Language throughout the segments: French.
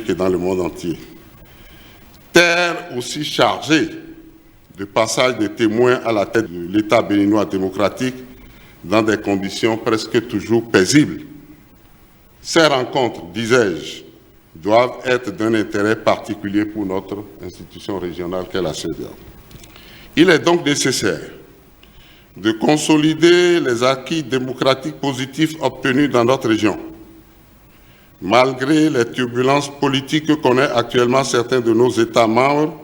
et dans le monde entier. Terre aussi chargée de passage des témoins à la tête de l'État béninois démocratique dans des conditions presque toujours paisibles. Ces rencontres, disais-je, doivent être d'un intérêt particulier pour notre institution régionale qu'est la CEDEAO. Il est donc nécessaire de consolider les acquis démocratiques positifs obtenus dans notre région, malgré les turbulences politiques que connaissent actuellement certains de nos États membres,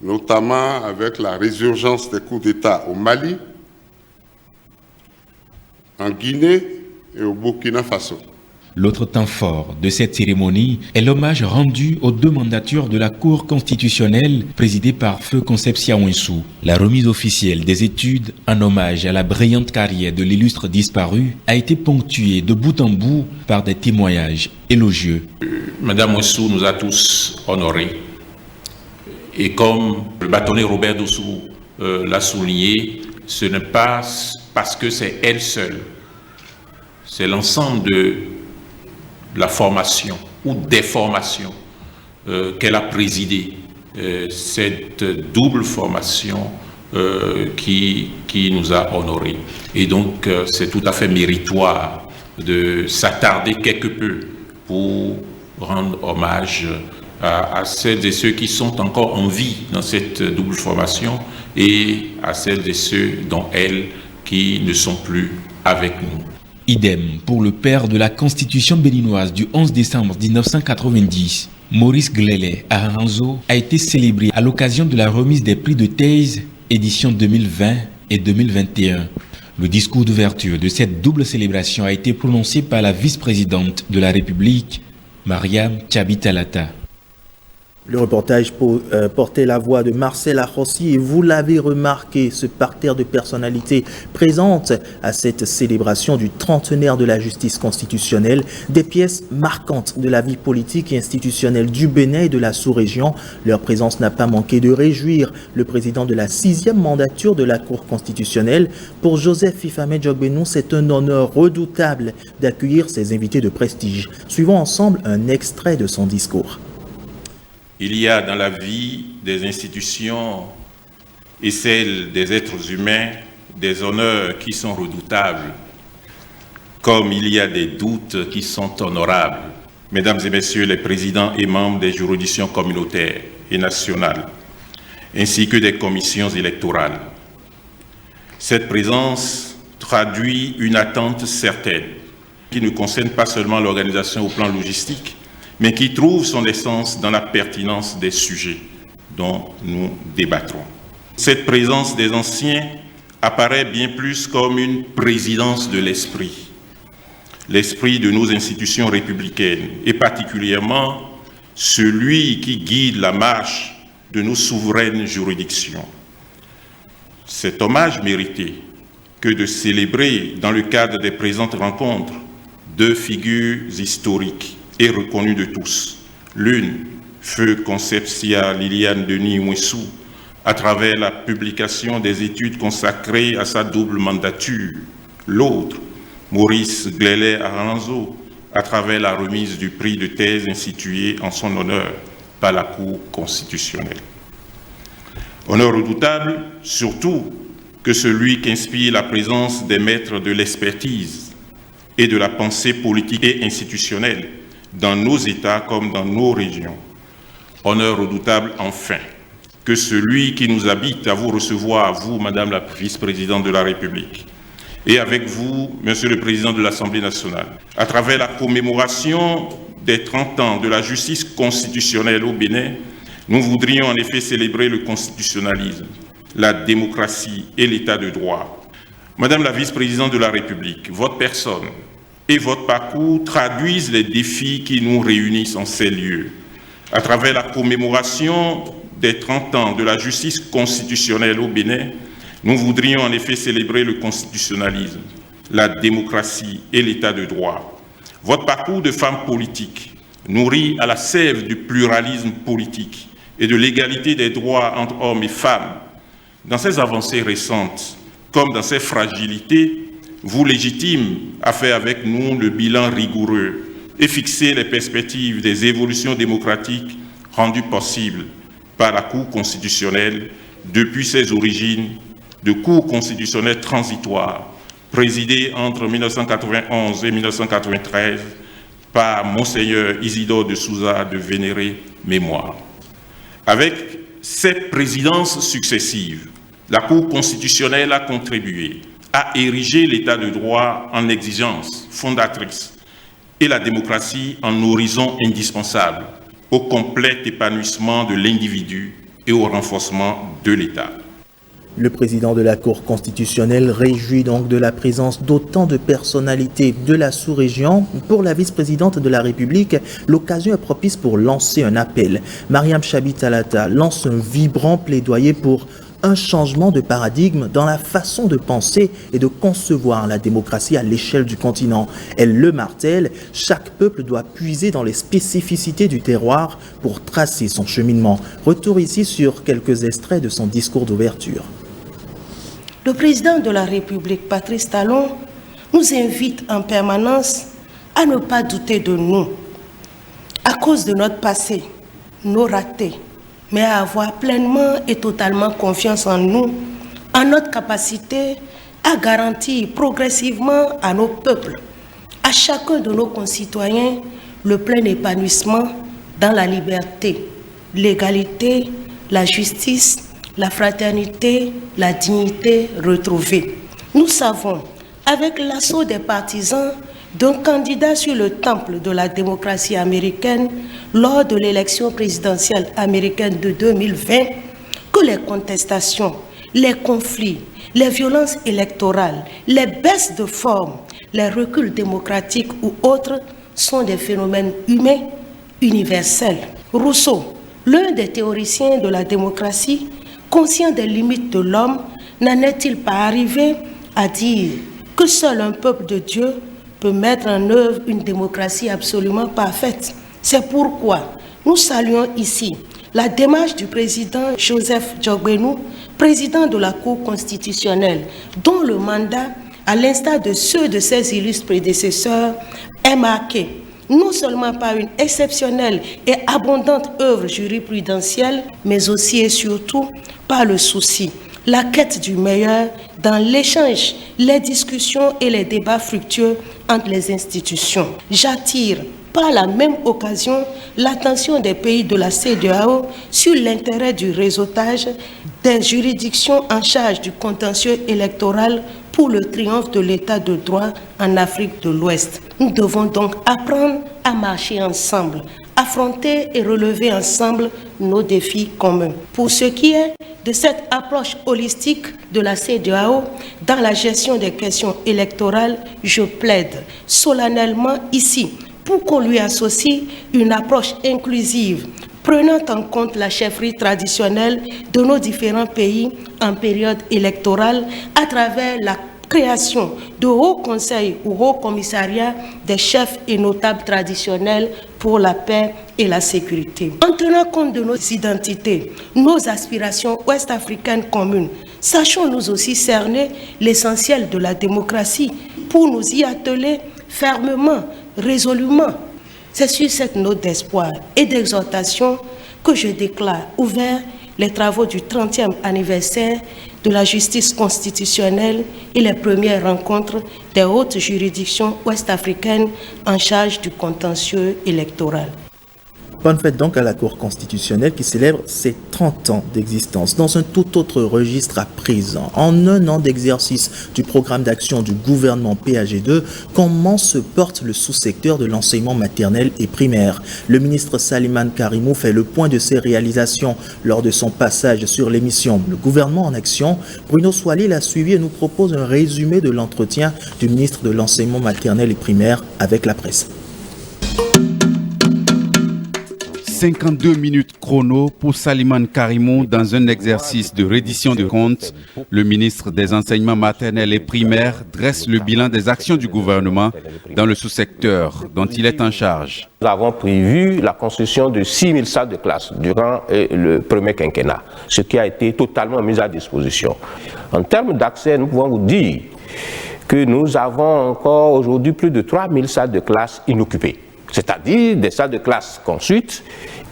notamment avec la résurgence des coups d'État au Mali, en Guinée et au Burkina Faso. L'autre temps fort de cette cérémonie est l'hommage rendu aux deux mandatures de la Cour constitutionnelle présidée par Feu Concepcia Ouinssou. La remise officielle des études en hommage à la brillante carrière de l'illustre disparu a été ponctuée de bout en bout par des témoignages élogieux. Madame Ouinssou nous a tous honorés. Et comme le bâtonnier Robert Dossou l'a souligné, ce n'est pas parce que c'est elle seule. C'est l'ensemble de la formation ou des formations qu'elle a présidées. Cette double formation qui nous a honorés. Et donc, c'est tout à fait méritoire de s'attarder quelque peu pour rendre hommage à celles et ceux qui sont encore en vie dans cette double formation et à celles et ceux dont elles qui ne sont plus avec nous. Idem pour le père de la Constitution béninoise du 11 décembre 1990. Maurice Glélé Aranzo a été célébré à l'occasion de la remise des prix de thèse édition 2020 et 2021. Le discours d'ouverture de cette double célébration a été prononcé par la vice-présidente de la République, Mariam Tchabi-Talata. Le reportage portait la voix de Marcel Arrossi et vous l'avez remarqué, ce parterre de personnalités présentes à cette célébration du trentenaire de la justice constitutionnelle, des pièces marquantes de la vie politique et institutionnelle du Bénin et de la sous-région. Leur présence n'a pas manqué de réjouir le président de la 6e mandature de la Cour constitutionnelle. Pour Joseph Fifame Djogbenou, c'est un honneur redoutable d'accueillir ces invités de prestige. Suivons ensemble un extrait de son discours. Il y a dans la vie des institutions et celle des êtres humains des honneurs qui sont redoutables, comme il y a des doutes qui sont honorables. Mesdames et messieurs les présidents et membres des juridictions communautaires et nationales, ainsi que des commissions électorales, cette présence traduit une attente certaine qui ne concerne pas seulement l'organisation au plan logistique, mais qui trouve son essence dans la pertinence des sujets dont nous débattrons. Cette présence des anciens apparaît bien plus comme une présidence de l'esprit de nos institutions républicaines, et particulièrement celui qui guide la marche de nos souveraines juridictions. Cet hommage mérité que de célébrer dans le cadre des présentes rencontres deux figures historiques et reconnue de tous. L'une, Feu Concepcia Liliane Denis Ouinssou, à travers la publication des études consacrées à sa double mandature. L'autre, Maurice Glélé Aranzo, à travers la remise du prix de thèse institué en son honneur par la Cour constitutionnelle. Honneur redoutable, surtout que celui qu'inspire la présence des maîtres de l'expertise et de la pensée politique et institutionnelle dans nos États comme dans nos régions. Honneur redoutable, enfin, que celui qui nous habite à vous recevoir, vous, Madame la vice-présidente de la République, et avec vous, Monsieur le Président de l'Assemblée nationale, à travers la commémoration des 30 ans de la justice constitutionnelle au Bénin, nous voudrions en effet célébrer le constitutionnalisme, la démocratie et l'état de droit. Madame la vice-présidente de la République, votre personne et votre parcours traduisent les défis qui nous réunissent en ces lieux. À travers la commémoration des 30 ans de la justice constitutionnelle au Bénin, nous voudrions en effet célébrer le constitutionnalisme, la démocratie et l'état de droit. Votre parcours de femme politique, nourri à la sève du pluralisme politique et de l'égalité des droits entre hommes et femmes, dans ces avancées récentes comme dans ces fragilités, vous légitime à faire avec nous le bilan rigoureux et fixer les perspectives des évolutions démocratiques rendues possibles par la Cour constitutionnelle depuis ses origines de Cour constitutionnelle transitoire présidée entre 1991 et 1993 par Monseigneur Isidore de Souza de vénérée mémoire. Avec ces présidences successives, la Cour constitutionnelle a contribué à ériger l'état de droit en exigence fondatrice et la démocratie en horizon indispensable au complet épanouissement de l'individu et au renforcement de l'État. Le président de la Cour constitutionnelle réjouit donc de la présence d'autant de personnalités de la sous-région. Pour la vice-présidente de la République, l'occasion est propice pour lancer un appel. Mariam Chabi Talata lance un vibrant plaidoyer pour un changement de paradigme dans la façon de penser et de concevoir la démocratie à l'échelle du continent. Elle le martèle, chaque peuple doit puiser dans les spécificités du terroir pour tracer son cheminement. Retour ici sur quelques extraits de son discours d'ouverture. Le président de la République, Patrice Talon, nous invite en permanence à ne pas douter de nous, à cause de notre passé, nos ratés, mais à avoir pleinement et totalement confiance en nous, en notre capacité à garantir progressivement à nos peuples, à chacun de nos concitoyens, le plein épanouissement dans la liberté, l'égalité, la justice, la fraternité, la dignité retrouvée. Nous savons, avec l'assaut des partisans d'un candidat sur le temple de la démocratie américaine lors de l'élection présidentielle américaine de 2020, que les contestations, les conflits, les violences électorales, les baisses de forme, les reculs démocratiques ou autres sont des phénomènes humains universels. Rousseau, l'un des théoriciens de la démocratie, conscient des limites de l'homme, n'en est-il pas arrivé à dire que seul un peuple de Dieu peut mettre en œuvre une démocratie absolument parfaite? C'est pourquoi nous saluons ici la démarche du président Joseph Djogbenou, président de la Cour constitutionnelle, dont le mandat, à l'instar de ceux de ses illustres prédécesseurs, est marqué non seulement par une exceptionnelle et abondante œuvre jurisprudentielle, mais aussi et surtout par le souci, la quête du meilleur dans l'échange, les discussions et les débats fructueux entre les institutions. J'attire par la même occasion l'attention des pays de la CEDEAO sur l'intérêt du réseautage des juridictions en charge du contentieux électoral pour le triomphe de l'état de droit en Afrique de l'Ouest. Nous devons donc apprendre à marcher ensemble, affronter et relever ensemble nos défis communs. Pour ce qui est de cette approche holistique de la CEDEAO dans la gestion des questions électorales, je plaide solennellement ici pour qu'on lui associe une approche inclusive, prenant en compte la chefferie traditionnelle de nos différents pays en période électorale à travers la création de hauts conseils ou hauts commissariats des chefs et notables traditionnels pour la paix et la sécurité. En tenant compte de nos identités, nos aspirations ouest-africaines communes, sachons nous aussi cerner l'essentiel de la démocratie pour nous y atteler fermement, résolument. C'est sur cette note d'espoir et d'exhortation que je déclare ouvert les travaux du 30e anniversaire de la justice constitutionnelle et les premières rencontres des hautes juridictions ouest-africaines en charge du contentieux électoral. Bonne fête donc à la Cour constitutionnelle qui célèbre ses 30 ans d'existence. Dans un tout autre registre à présent, en un an d'exercice du programme d'action du gouvernement PAG2, comment se porte le sous-secteur de l'enseignement maternel et primaire? Le ministre Salimane Karimou fait le point de ses réalisations lors de son passage sur l'émission Le gouvernement en action. Bruno Soili l'a suivi et nous propose un résumé de l'entretien du ministre de l'enseignement maternel et primaire avec la presse. 52 minutes chrono pour Salimane Karimou dans un exercice de reddition de comptes. Le ministre des enseignements maternels et primaires dresse le bilan des actions du gouvernement dans le sous-secteur dont il est en charge. Nous avons prévu la construction de 6 000 salles de classe durant le premier quinquennat, ce qui a été totalement mis à disposition. En termes d'accès, nous pouvons vous dire que nous avons encore aujourd'hui plus de 3 000 salles de classe inoccupées. c'est-à-dire des salles de classe construites,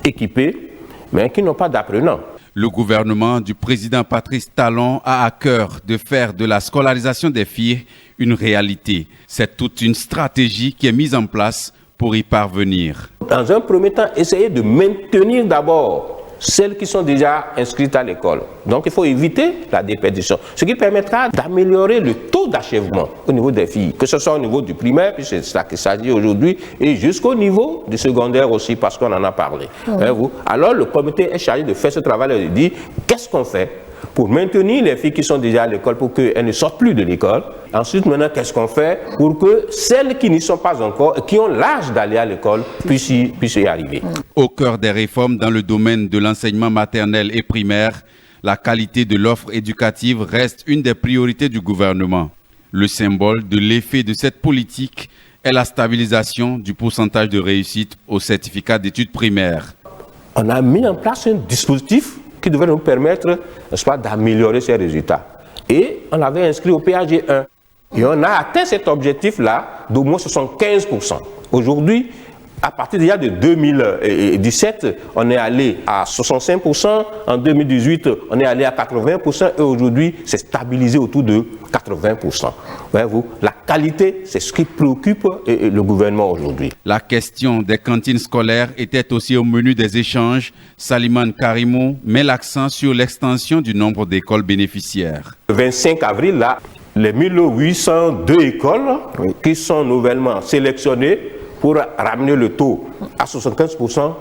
équipées, mais qui n'ont pas d'apprenants. Le gouvernement du président Patrice Talon a à cœur de faire de la scolarisation des filles une réalité. C'est toute une stratégie qui est mise en place pour y parvenir. Dans un premier temps, essayer de maintenir d'abord celles qui sont déjà inscrites à l'école. Donc il faut éviter la déperdition, ce qui permettra d'améliorer le taux d'achèvement au niveau des filles, que ce soit au niveau du primaire, puis c'est ça qu'il s'agit aujourd'hui, et jusqu'au niveau du secondaire aussi, parce qu'on en a parlé. Alors le comité est chargé de faire ce travail et de dire qu'est-ce qu'on fait pour maintenir les filles qui sont déjà à l'école, pour qu'elles ne sortent plus de l'école. Ensuite, maintenant, qu'est-ce qu'on fait pour que celles qui n'y sont pas encore, qui ont l'âge d'aller à l'école, puissent y arriver. Au cœur des réformes dans le domaine de l'enseignement maternel et primaire, la qualité de l'offre éducative reste une des priorités du gouvernement. Le symbole de l'effet de cette politique est la stabilisation du pourcentage de réussite au certificat d'études primaires. On a mis en place un dispositif qui devrait nous permettre, n'est-ce pas, d'améliorer ces résultats. Et on l'avait inscrit au PAG 1. Et on a atteint cet objectif-là d'au moins 75%. Aujourd'hui, à partir déjà de 2017, on est allé à 65%, en 2018, on est allé à 80%, et aujourd'hui, c'est stabilisé autour de 80%. Voyez-vous, la qualité, c'est ce qui préoccupe le gouvernement aujourd'hui. La question des cantines scolaires était aussi au menu des échanges. Salimane Karimou met l'accent sur l'extension du nombre d'écoles bénéficiaires. Le 25 avril, là, les 1802 écoles qui sont nouvellement sélectionnées pour ramener le taux à 75%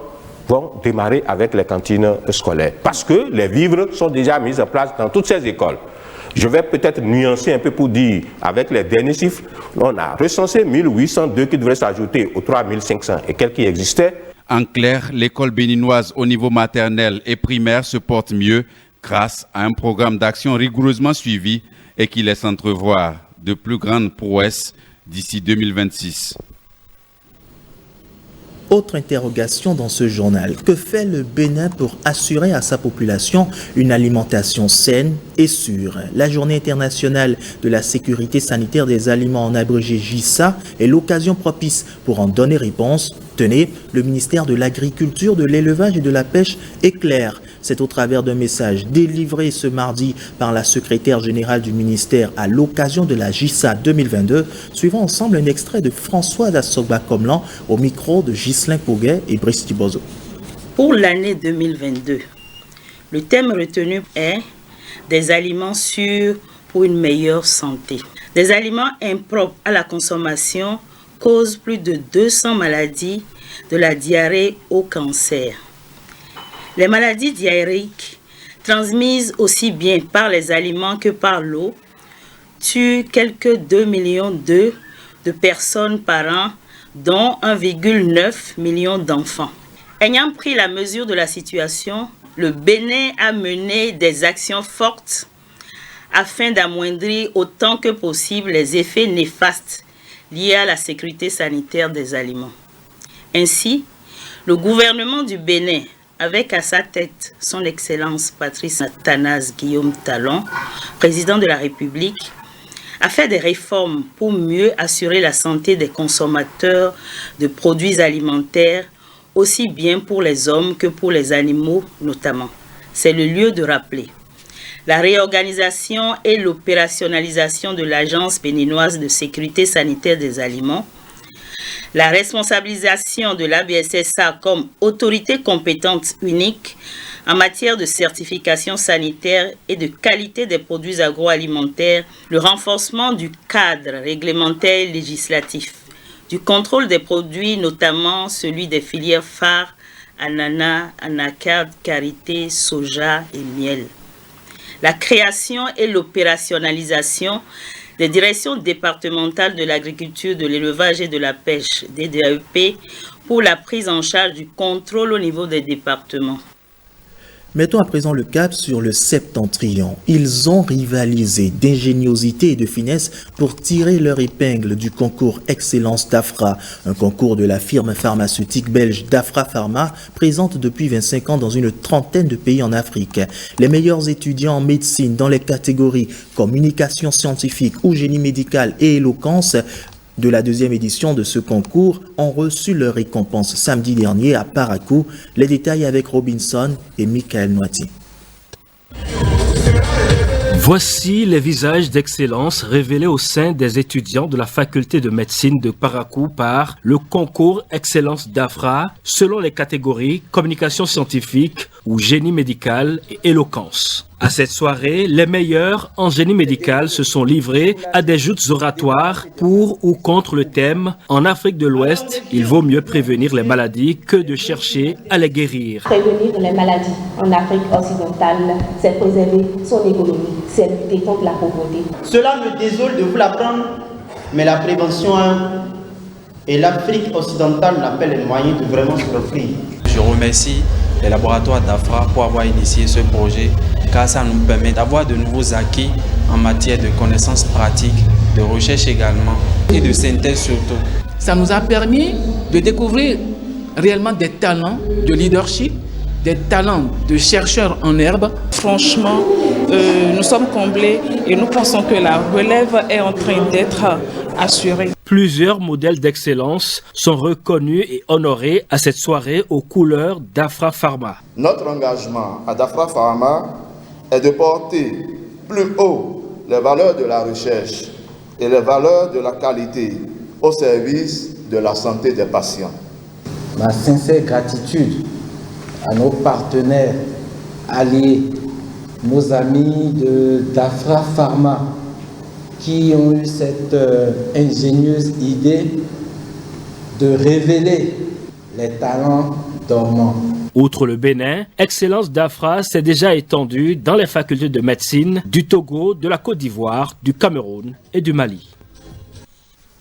vont démarrer avec les cantines scolaires. Parce que les vivres sont déjà mis en place dans toutes ces écoles. Je vais peut-être nuancer un peu pour dire, avec les derniers chiffres, on a recensé 1802 qui devraient s'ajouter aux 3500 et quelques qui existaient. En clair, l'école béninoise au niveau maternel et primaire se porte mieux grâce à un programme d'action rigoureusement suivi et qui laisse entrevoir de plus grandes prouesses d'ici 2026. Autre interrogation dans ce journal. Que fait le Bénin pour assurer à sa population une alimentation saine et sûre? La Journée internationale de la sécurité sanitaire des aliments, en abrégé JISA, est l'occasion propice pour en donner réponse. Tenez, le ministère de l'Agriculture, de l'Élevage et de la Pêche est clair. C'est au travers d'un message délivré ce mardi par la secrétaire générale du ministère à l'occasion de la JISA 2022. Suivons ensemble un extrait de François Dassogba-Komlan au micro de Ghislain Pouguet et Brice Thibozo. Pour l'année 2022, le thème retenu est des aliments sûrs pour une meilleure santé. Des aliments impropres à la consommation causent plus de 200 maladies, de la diarrhée au cancer. Les maladies diarrhéiques, transmises aussi bien par les aliments que par l'eau, tuent quelques 2,2 millions de personnes par an, dont 1,9 million d'enfants. Ayant pris la mesure de la situation, le Bénin a mené des actions fortes afin d'amoindrir autant que possible les effets néfastes liés à la sécurité sanitaire des aliments. Ainsi, le gouvernement du Bénin, avec à sa tête son Excellence Patrice Athanase Guillaume Talon, président de la République, a fait des réformes pour mieux assurer la santé des consommateurs de produits alimentaires, aussi bien pour les hommes que pour les animaux notamment. C'est le lieu de rappeler la réorganisation et l'opérationnalisation de l'Agence béninoise de sécurité sanitaire des aliments, la responsabilisation de l'ABSSA comme autorité compétente unique en matière de certification sanitaire et de qualité des produits agroalimentaires, le renforcement du cadre réglementaire et législatif, du contrôle des produits, notamment celui des filières phares, ananas, anacarde, karité, soja et miel. La création et l'opérationnalisation des directions départementales de l'agriculture, de l'élevage et de la pêche, DDAEP, pour la prise en charge du contrôle au niveau des départements. Mettons à présent le cap sur le Septentrion. Ils ont rivalisé d'ingéniosité et de finesse pour tirer leur épingle du concours Excellence d'Afra, un concours de la firme pharmaceutique belge d'Afra Pharma, présente depuis 25 ans dans une trentaine de pays en Afrique. Les meilleurs étudiants en médecine dans les catégories communication scientifique ou génie médical et éloquence de la deuxième édition de ce concours ont reçu leur récompense samedi dernier à Parakou. Les détails avec Robinson et Michael Noati. Voici les visages d'excellence révélés au sein des étudiants de la faculté de médecine de Parakou par le concours Excellence d'Afra selon les catégories communication scientifique ou génie médical et éloquence. À cette soirée, les meilleurs en génie médical se sont livrés à des joutes oratoires pour ou contre le thème « En Afrique de l'Ouest, il vaut mieux prévenir les maladies que de chercher à les guérir ». Prévenir les maladies en Afrique occidentale, c'est préserver son économie, c'est lutter contre la pauvreté. Cela me désole de vous l'apprendre, mais la prévention et l'Afrique occidentale n'a pas les moyens de vraiment se offrir. Je remercie les laboratoires d'Afra pour avoir initié ce projet, car ça nous permet d'avoir de nouveaux acquis en matière de connaissances pratiques, de recherche également et de synthèse surtout. Ça nous a permis de découvrir réellement des talents de leadership, des talents de chercheurs en herbe. Franchement, nous sommes comblés et nous pensons que la relève est en train d'être assurée. Plusieurs modèles d'excellence sont reconnus et honorés à cette soirée aux couleurs d'Afra Pharma. Notre engagement à d'Afra Pharma est de porter plus haut les valeurs de la recherche et les valeurs de la qualité au service de la santé des patients. Ma sincère gratitude à nos partenaires, alliés, nos amis d'Afra Pharma qui ont eu cette ingénieuse idée de révéler les talents dormants. Outre le Bénin, Excellence d'Afra s'est déjà étendue dans les facultés de médecine du Togo, de la Côte d'Ivoire, du Cameroun et du Mali.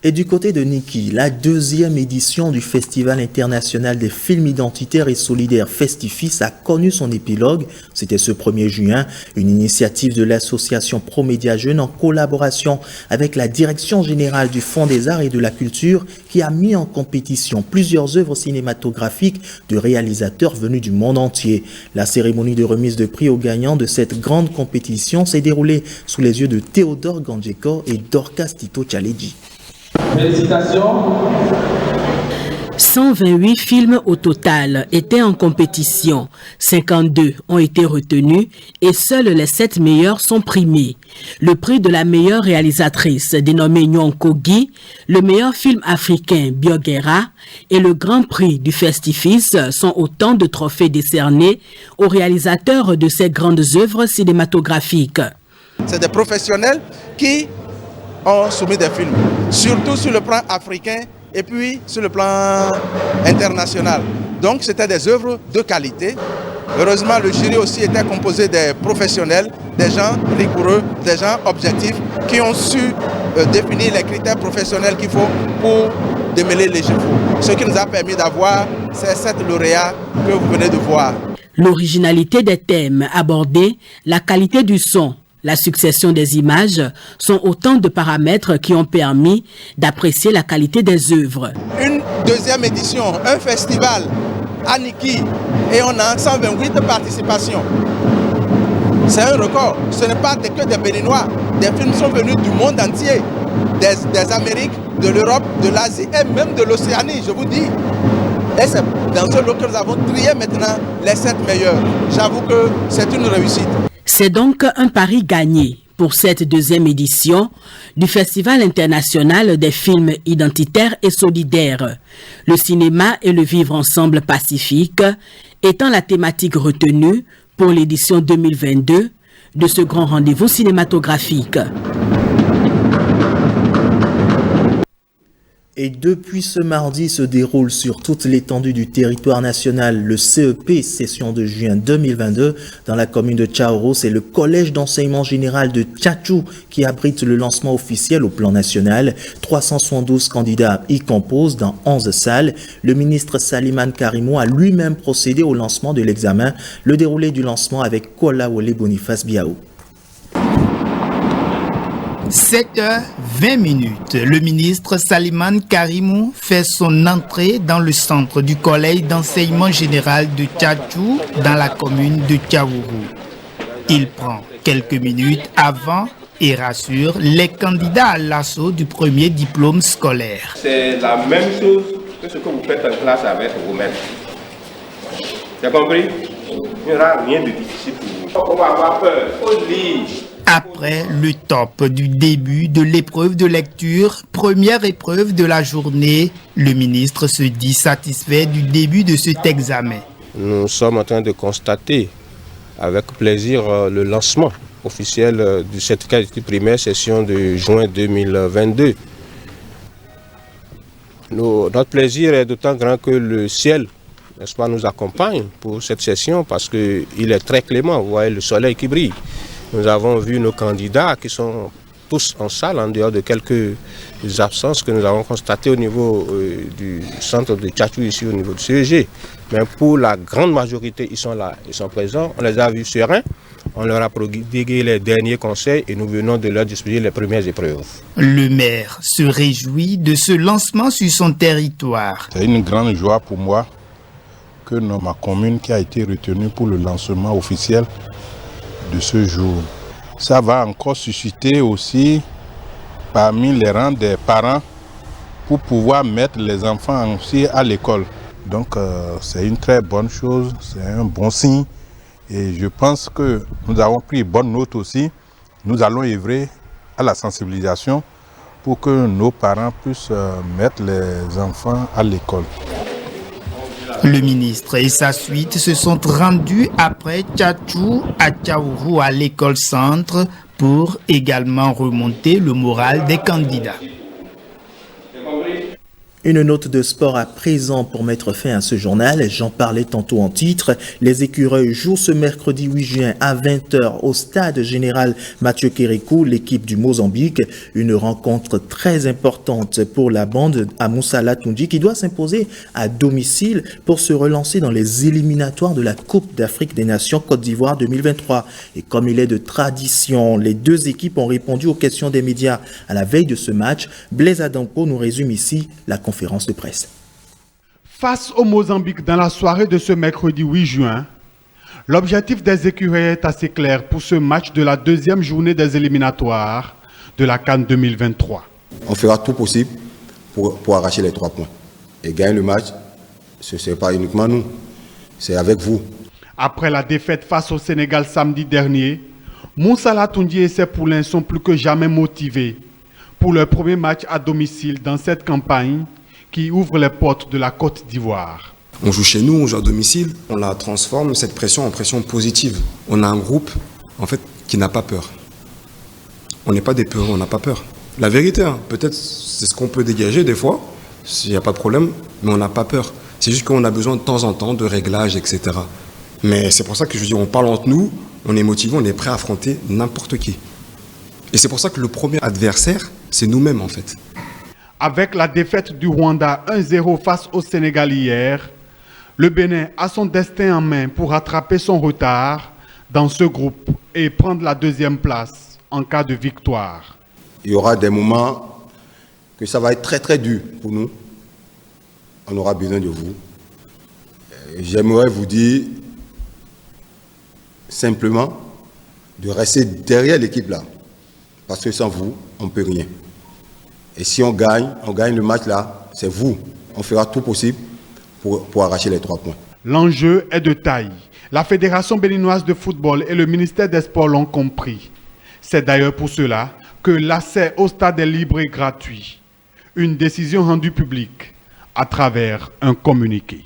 Et du côté de Niki, la deuxième édition du Festival international des films identitaires et solidaires Festifis a connu son épilogue. C'était ce 1er juin, une initiative de l'association Promédia Jeunes en collaboration avec la Direction générale du Fonds des arts et de la culture qui a mis en compétition plusieurs œuvres cinématographiques de réalisateurs venus du monde entier. La cérémonie de remise de prix aux gagnants de cette grande compétition s'est déroulée sous les yeux de Théodore Gandjeko et Dorcas Tito Tchaledji. Félicitations. 128 films au total étaient en compétition, 52 ont été retenus et seuls les 7 meilleurs sont primés. Le prix de la meilleure réalisatrice dénommée Nyonko Guy, le meilleur film africain Biogera et le grand prix du Festifis sont autant de trophées décernés aux réalisateurs de ces grandes œuvres cinématographiques. C'est des professionnels qui ont soumis des films, surtout sur le plan africain et puis sur le plan international. Donc c'était des œuvres de qualité. Heureusement, le jury aussi était composé des professionnels, des gens rigoureux, des gens objectifs qui ont su définir les critères professionnels qu'il faut pour démêler les chevaux. Ce qui nous a permis d'avoir ces 7 lauréats que vous venez de voir. L'originalité des thèmes abordés, la qualité du son, la succession des images sont autant de paramètres qui ont permis d'apprécier la qualité des œuvres. Une deuxième édition, un festival à Niki et on a 128 participations. C'est un record. Ce n'est pas que des Béninois. Des films sont venus du monde entier, des Amériques, de l'Europe, de l'Asie et même de l'Océanie, je vous dis. Et c'est dans ce lot que nous avons trié maintenant les 7 meilleurs. J'avoue que c'est une réussite. C'est donc un pari gagné pour cette deuxième édition du Festival international des films identitaires et solidaires. Le cinéma et le vivre ensemble pacifique étant la thématique retenue pour l'édition 2022 de ce grand rendez-vous cinématographique. Et depuis ce mardi se déroule sur toute l'étendue du territoire national le CEP session de juin 2022 dans la commune de Tchaouro. C'est le collège d'enseignement général de Tchatchou qui abrite le lancement officiel au plan national. 372 candidats y composent dans 11 salles. Le ministre Salimane Karimou a lui-même procédé au lancement de l'examen. Le déroulé du lancement avec Kolawole Boniface Biao. 7h20. Le ministre Salimane Karimou fait son entrée dans le centre du collège d'enseignement général de Tchatchou dans la commune de Tchaouro. Il prend quelques minutes avant et rassure les candidats à l'assaut du premier diplôme scolaire. C'est la même chose que ce que vous faites en classe avec vous-même. Tu as compris? Il n'y aura rien de difficile pour vous. On va avoir peur, il faut lire. Après le top du début de l'épreuve de lecture, première épreuve de la journée, le ministre se dit satisfait du début de cet examen. Nous sommes en train de constater avec plaisir le lancement officiel du certificat d'études primaires session de juin 2022. Notre plaisir est d'autant grand que le ciel, n'est-ce pas, nous accompagne pour cette session parce qu'il est très clément. Vous voyez le soleil qui brille. Nous avons vu nos candidats qui sont tous en salle, en dehors de quelques absences que nous avons constatées au niveau du centre de Tchatchou, ici au niveau du CEG. Mais pour la grande majorité, ils sont là, ils sont présents. On les a vus sereins, on leur a prodigué les derniers conseils et nous venons de leur disposer les premières épreuves. Le maire se réjouit de ce lancement sur son territoire. C'est une grande joie pour moi que ma commune qui a été retenue pour le lancement officiel de ce jour. Ça va encore susciter aussi parmi les rangs des parents pour pouvoir mettre les enfants aussi à l'école. Donc c'est une très bonne chose, c'est un bon signe et je pense que nous avons pris bonne note aussi. Nous allons œuvrer à la sensibilisation pour que nos parents puissent mettre les enfants à l'école. Le ministre et sa suite se sont rendus après Tchatchou à Tchaourou à l'école centre pour également remonter le moral des candidats. Une note de sport à présent pour mettre fin à ce journal. J'en parlais tantôt en titre. Les écureuils jouent ce mercredi 8 juin à 20h au stade général Mathieu Kérékou, l'équipe du Mozambique. Une rencontre très importante pour la bande à Moussala Toundi qui doit s'imposer à domicile pour se relancer dans les éliminatoires de la Coupe d'Afrique des Nations Côte d'Ivoire 2023. Et comme il est de tradition, les deux équipes ont répondu aux questions des médias à la veille de ce match. Blaise Adanko nous résume ici la conférence de presse. Face au Mozambique dans la soirée de ce mercredi 8 juin, l'objectif des écureuils est assez clair pour ce match de la deuxième journée des éliminatoires de la CAN 2023. On fera tout possible pour arracher les 3 points. Et gagner le match, ce n'est pas uniquement nous, c'est avec vous. Après la défaite face au Sénégal samedi dernier, Moussala Toundi et ses poulains sont plus que jamais motivés pour leur premier match à domicile dans cette campagne qui ouvre les portes de la Côte d'Ivoire. On joue chez nous, on joue à domicile, on la transforme, cette pression, en pression positive. On a un groupe, en fait, qui n'a pas peur. On n'est pas des peureux, on n'a pas peur. La vérité, hein, peut-être c'est ce qu'on peut dégager des fois, il n'y a pas de problème, mais on n'a pas peur. C'est juste qu'on a besoin de temps en temps de réglages, etc. Mais c'est pour ça que je dis, on parle entre nous, on est motivé, on est prêt à affronter n'importe qui. Et c'est pour ça que le premier adversaire, c'est nous-mêmes en fait. Avec la défaite du Rwanda 1-0 face au Sénégal hier, le Bénin a son destin en main pour rattraper son retard dans ce groupe et prendre la deuxième place en cas de victoire. Il y aura des moments que ça va être très très dur pour nous. On aura besoin de vous. J'aimerais vous dire simplement de rester derrière l'équipe là. Parce que sans vous, on ne peut rien. Et si on gagne le match là, c'est vous. On fera tout possible pour arracher les 3 points. L'enjeu est de taille. La Fédération béninoise de football et le ministère des Sports l'ont compris. C'est d'ailleurs pour cela que l'accès au stade est libre et gratuit. Une décision rendue publique à travers un communiqué.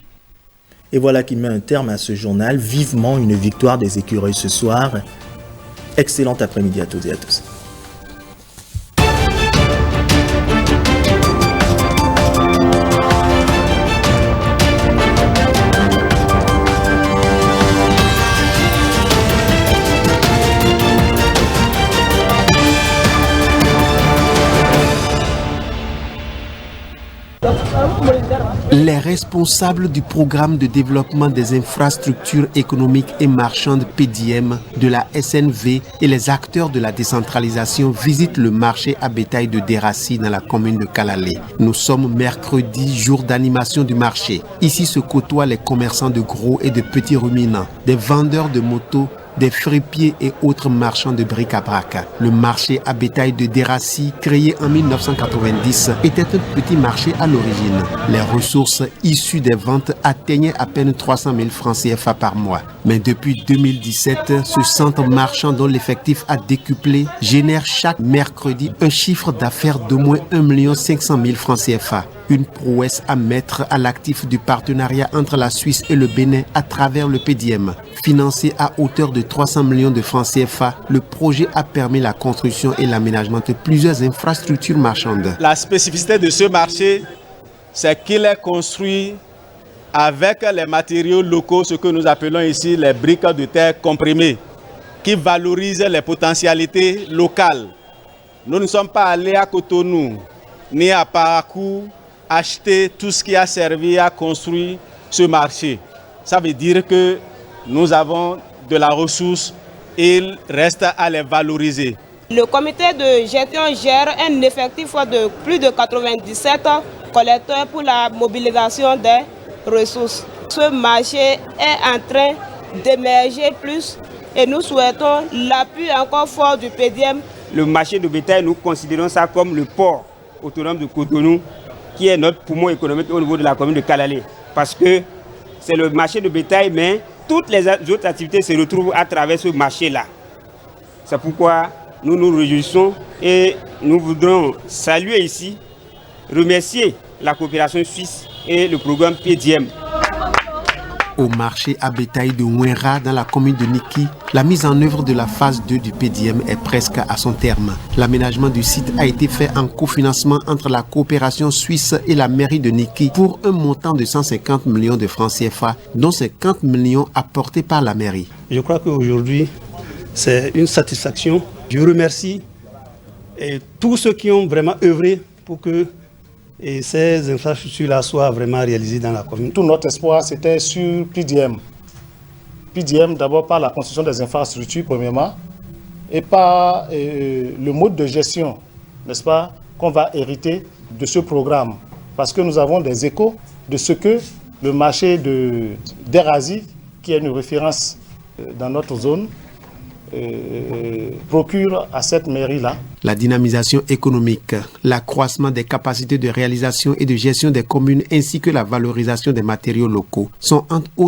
Et voilà qui met un terme à ce journal. Vivement une victoire des écureuils ce soir. Excellent après-midi à toutes et à tous. Les responsables du programme de développement des infrastructures économiques et marchandes PDM de la SNV et les acteurs de la décentralisation visitent le marché à bétail de Dérassi dans la commune de Kalalé. Nous sommes mercredi, jour d'animation du marché. Ici se côtoient les commerçants de gros et de petits ruminants, des vendeurs de motos, des fripiers et autres marchands de bric-à-brac. Le marché à bétail de Dérassi, créé en 1990, était un petit marché à l'origine. Les ressources issues des ventes atteignaient à peine 300 000 francs CFA par mois. Mais depuis 2017, ce centre marchand dont l'effectif a décuplé génère chaque mercredi un chiffre d'affaires d'au moins 1 500 000 francs CFA. Une prouesse à mettre à l'actif du partenariat entre la Suisse et le Bénin à travers le PDM. Financé à hauteur de 300 millions de francs CFA, le projet a permis la construction et l'aménagement de plusieurs infrastructures marchandes. La spécificité de ce marché, c'est qu'il est construit avec les matériaux locaux, ce que nous appelons ici les briques de terre comprimées, qui valorisent les potentialités locales. Nous ne sommes pas allés à Cotonou ni à Parakou acheter tout ce qui a servi à construire ce marché. Ça veut dire que nous avons de la ressource et il reste à les valoriser. Le comité de gestion gère un effectif de plus de 97 collecteurs pour la mobilisation des ressources. Ce marché est en train d'émerger plus et nous souhaitons l'appui encore fort du PDM. Le marché de bétail, nous considérons ça comme le port autonome de Cotonou, qui est notre poumon économique au niveau de la commune de Kalalé. Parce que c'est le marché de bétail, mais toutes les autres activités se retrouvent à travers ce marché-là. C'est pourquoi nous nous réjouissons et nous voudrons saluer ici, remercier la coopération suisse et le programme PDM. Au marché à bétail de Ouenra dans la commune de Niki, la mise en œuvre de la phase 2 du PDM est presque à son terme. L'aménagement du site a été fait en cofinancement entre la coopération suisse et la mairie de Niki pour un montant de 150 millions de francs CFA, dont 50 millions apportés par la mairie. Je crois qu'aujourd'hui, c'est une satisfaction. Je remercie tous ceux qui ont vraiment œuvré pour que ces infrastructures-là soient vraiment réalisées dans la commune. Tout notre espoir, c'était sur PDM. PDM, d'abord par la construction des infrastructures, premièrement, et par le mode de gestion, n'est-ce pas, qu'on va hériter de ce programme. Parce que nous avons des échos de ce que le marché d'Erasi, qui est une référence dans notre zone, procure à cette mairie-là. La dynamisation économique, l'accroissement des capacités de réalisation et de gestion des communes ainsi que la valorisation des matériaux locaux sont entre autres